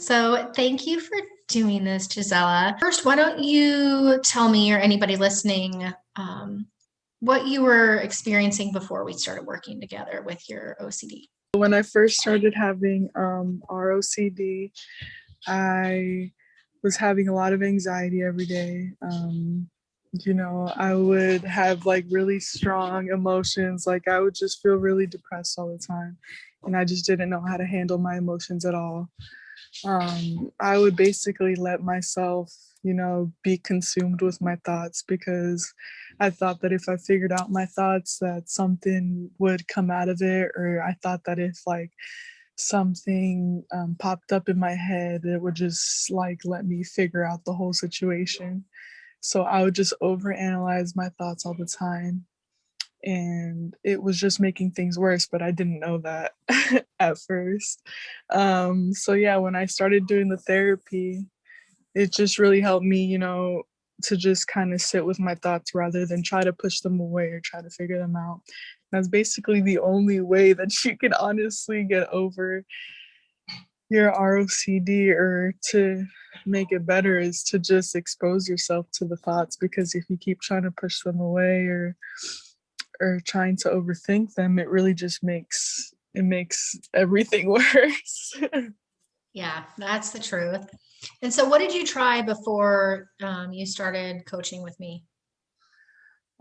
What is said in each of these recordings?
So thank you for doing this, Gisella. First, why don't you tell me or anybody listening what you were experiencing before we started working together with your OCD? When I first started having rOCD, I was having a lot of anxiety every day. I would have like really strong emotions. Like I would just feel really depressed all the time. And I just didn't know how to handle my emotions at all. I would basically let myself, be consumed with my thoughts because I thought that if I figured out my thoughts, that something would come out of it. Or I thought that if like something popped up in my head, it would just like let me figure out the whole situation. So I would just overanalyze my thoughts all the time. And it was just making things worse, but I didn't know that at first. So yeah, when I started doing the therapy, it just really helped me, to just kind of sit with my thoughts rather than try to push them away or try to figure them out. That's basically the only way that you can honestly get over your rOCD or to make it better is to just expose yourself to the thoughts, because if you keep trying to push them away or trying to overthink them, it really just makes everything worse. Yeah, that's the truth. And so, what did you try before you started coaching with me?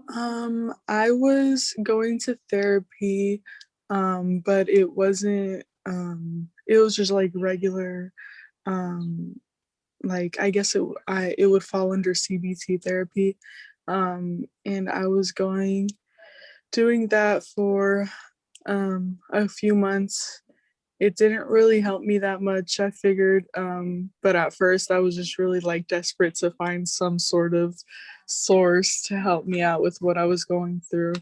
I was going to therapy, but it wasn't. It was just like regular. Um, like I guess it would fall under CBT therapy, and I was doing that for a few months. It didn't really help me that much, I figured. But at first, I was just really like desperate to find some sort of source to help me out with what I was going through.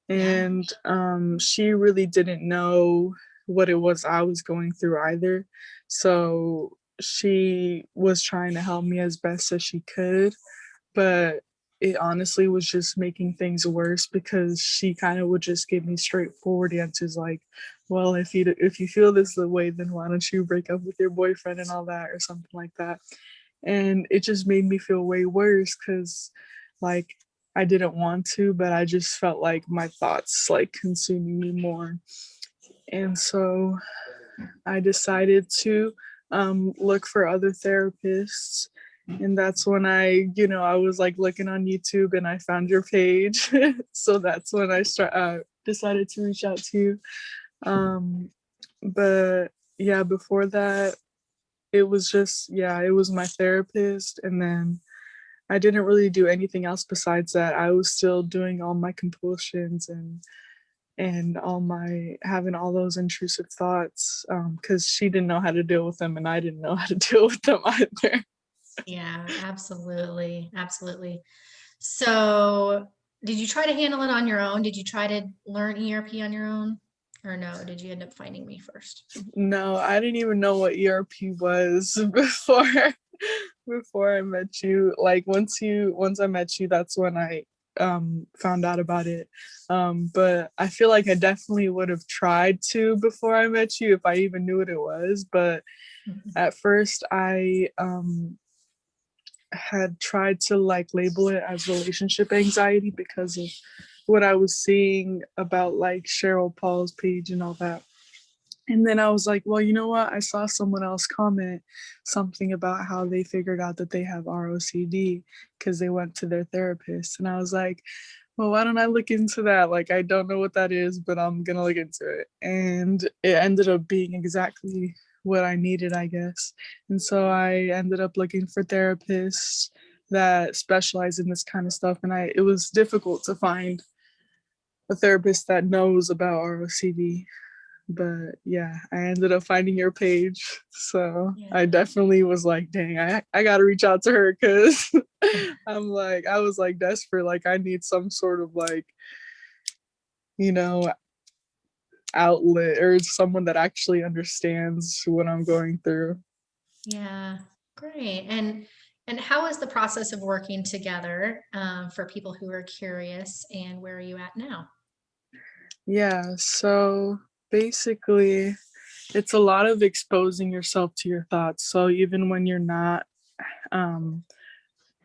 Yeah. And she really didn't know what it was I was going through either. So she was trying to help me as best as she could, but it honestly was just making things worse because she kind of would just give me straightforward answers like, well, if you feel this the way, then why don't you break up with your boyfriend and all that or something like that. And it just made me feel way worse because like I didn't want to, but I just felt like my thoughts like consuming me more. And so I decided to look for other therapists. And that's when I was like looking on YouTube and I found your page. So that's when decided to reach out to you. But yeah, before that, it was just, yeah, it was my therapist. And then I didn't really do anything else besides that. I was still doing all my compulsions and all my having all those intrusive thoughts because she didn't know how to deal with them and I didn't know how to deal with them either. Yeah, absolutely. Absolutely. So, did you try to handle it on your own? Did you try to learn ERP on your own? Or no, did you end up finding me first? No, I didn't even know what ERP was before I met you. Like once I met you, that's when I found out about it. But I feel like I definitely would have tried to before I met you if I even knew what it was. But Mhm. at first I had tried to like label it as relationship anxiety because of what I was seeing about like Cheryl Paul's page and all that. And then I was like, well, you know what? I saw someone else comment something about how they figured out that they have rOCD because they went to their therapist. And I was like, well, why don't I look into that? Like, I don't know what that is, but I'm going to look into it. And it ended up being exactly what I needed, I guess. And so I ended up looking for therapists that specialize in this kind of stuff. And it was difficult to find a therapist that knows about rOCD, but yeah, I ended up finding your page. So Yeah. I definitely was like, dang, I gotta reach out to her because I was like desperate. Like I need some sort of like, you know, outlet or someone that actually understands what I'm going through. Yeah, great. And how is the process of working together for people who are curious, and where are you at now? Yeah, so basically It's a lot of exposing yourself to your thoughts. So even when you're not um,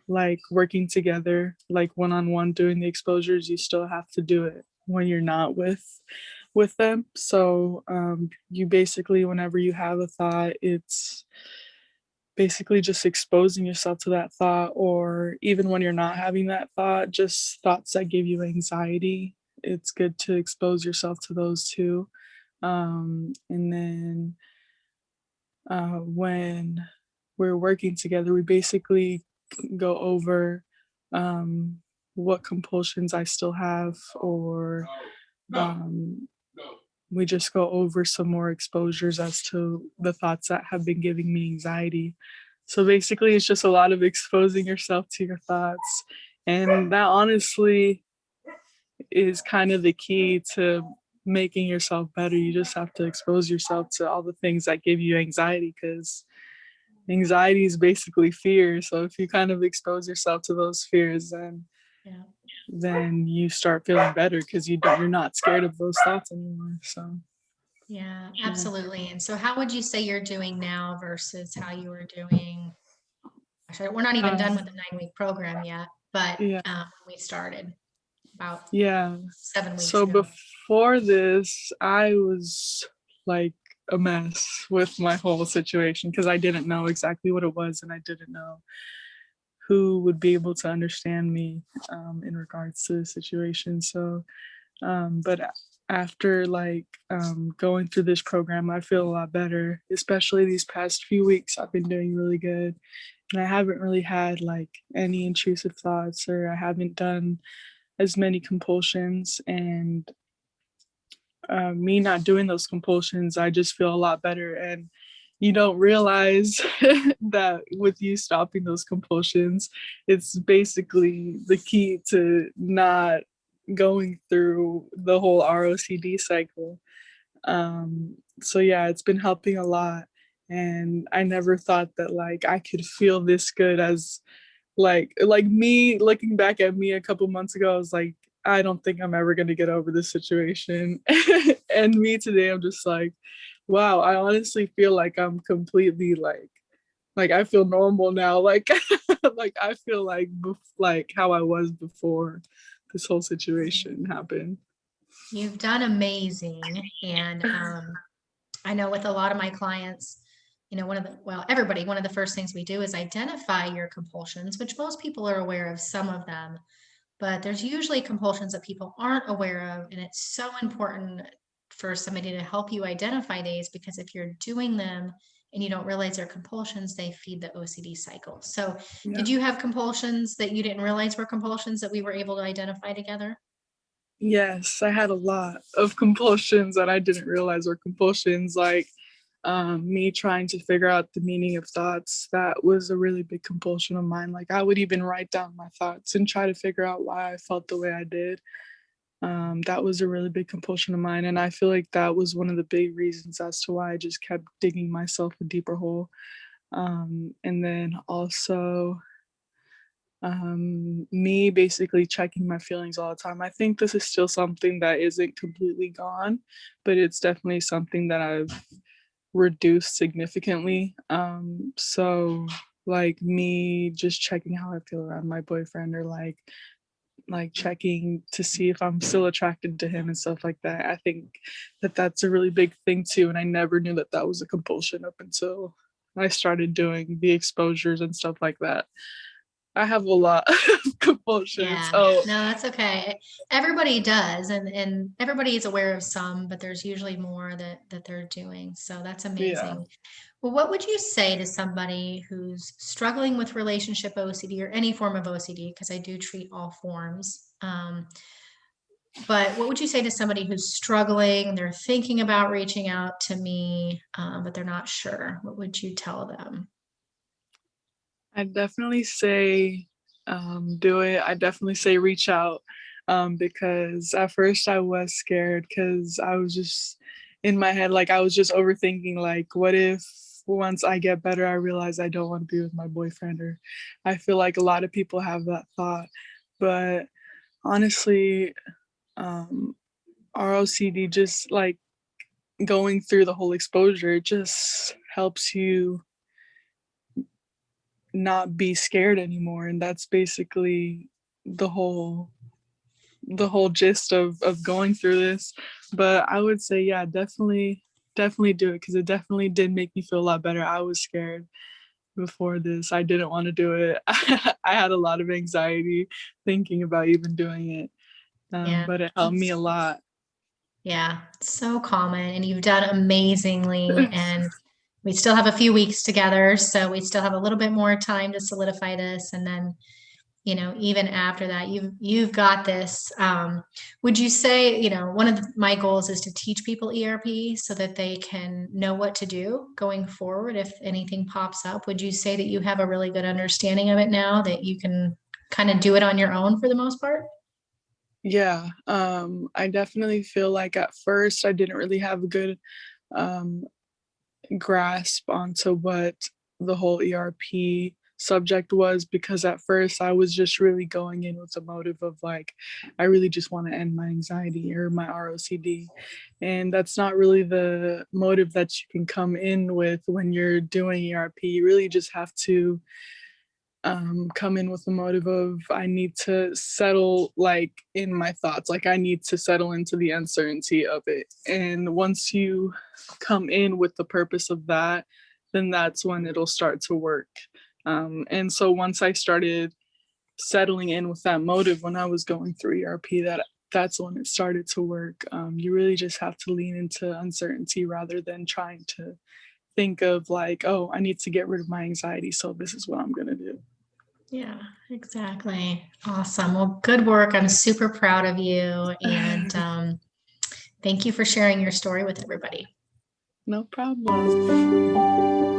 like working together, like one on one doing the exposures, you still have to do it when you're not with them. So you basically, whenever you have a thought, it's basically just exposing yourself to that thought, or even when you're not having that thought, just thoughts that give you anxiety. It's good to expose yourself to those too. And then when we're working together, we basically go over um, what compulsions I still have, or um, we just go over some more exposures as to the thoughts that have been giving me anxiety. So basically, it's just a lot of exposing yourself to your thoughts. And that honestly is kind of the key to making yourself better. You just have to expose yourself to all the things that give you anxiety, because anxiety is basically fear. So if you kind of expose yourself to those fears, Yeah. then you start feeling better because you're not scared of those thoughts anymore. So Yeah, yeah. absolutely. And so how would you say you're doing now versus how you were doing? Actually, we're not even Um, done with the 9-week program yet, but yeah. we started about Yeah. 7 weeks So ago. before this, I was like a mess with my whole situation because I didn't know exactly what it was, and I didn't know who would be able to understand me in regards to the situation. So, but after going through this program, I feel a lot better, especially these past few weeks. I've been doing really good, and I haven't really had like any intrusive thoughts, or I haven't done as many compulsions. And me not doing those compulsions, I just feel a lot better. And you don't realize that with you stopping those compulsions, it's basically the key to not going through the whole ROCD cycle. So yeah, it's been helping a lot. And I never thought that like I could feel this good as me looking back at me a couple months ago, I was like, I don't think I'm ever going to get over this situation. And me today, I'm just like, wow, I honestly feel like I'm completely like I feel normal now. Like like I feel like how I was before this whole situation happened. You've done amazing. And I know with a lot of my clients, everybody, one of the first things we do is identify your compulsions, which most people are aware of some of them, but there's usually compulsions that people aren't aware of. And it's so important for somebody to help you identify these, because if you're doing them and you don't realize they're compulsions, they feed the OCD cycle. So, Yeah. did you have compulsions that you didn't realize were compulsions that we were able to identify together? Yes, I had a lot of compulsions that I didn't realize were compulsions, like me trying to figure out the meaning of thoughts. That was a really big compulsion of mine. Like I would even write down my thoughts and try to figure out why I felt the way I did. That was a really big compulsion of mine. And I feel like that was one of the big reasons as to why I just kept digging myself a deeper hole. And then also, me basically checking my feelings all the time. I think this is still something that isn't completely gone, but it's definitely something that I've reduced significantly. So like me just checking how I feel around my boyfriend, or like checking to see if I'm still attracted to him and stuff like that. I think that that's a really big thing too, and I never knew that that was a compulsion up until I started doing the exposures and stuff like that. I have a lot of compulsions. Yeah, Oh, no, that's okay. Everybody does, and everybody is aware of some, but there's usually more that they're doing. So that's yeah. amazing. Well, what would you say to somebody who's struggling with relationship OCD or any form of OCD? Because I do treat all forms. But what would you say to somebody who's struggling? They're thinking about reaching out to me, but they're not sure. What would you tell them? I definitely say do it. I definitely say reach out, because at first I was scared because I was just in my head, like I was just overthinking, like, what if once I get better, I realize I don't want to be with my boyfriend? Or I feel like a lot of people have that thought. But honestly, um, ROCD just like going through the whole exposure, it just helps you not be scared anymore. And that's basically the whole gist of going through this. But I would say, yeah, definitely do it, because it definitely did make me feel a lot better. I was scared before this. I didn't want to do it. I had a lot of anxiety thinking about even doing it. Yeah. But it helped me a lot. Yeah, so common, and you've done amazingly. And we still have a few weeks together, so we still have a little bit more time to solidify this. And then, even after that, you've got this. Would you say, one of my goals is to teach people ERP so that they can know what to do going forward if anything pops up? Would you say that you have a really good understanding of it now, that you can kind of do it on your own for the most part? Yeah, I definitely feel like at first I didn't really have a good um, grasp onto what the whole ERP subject was, because at first I was just really going in with the motive of like, I really just want to end my anxiety or my rOCD. And that's not really the motive that you can come in with when you're doing ERP. You really just have to come in with the motive of, I need to settle like in my thoughts, like I need to settle into the uncertainty of it. And once you come in with the purpose of that, then that's when it'll start to work. And so once I started settling in with that motive when I was going through ERP, that's when it started to work. You really just have to lean into uncertainty rather than trying to think of like, oh, I need to get rid of my anxiety, so this is what I'm going to do. Yeah, exactly. Awesome. Well, good work. I'm super proud of you. And thank you for sharing your story with everybody. No problem.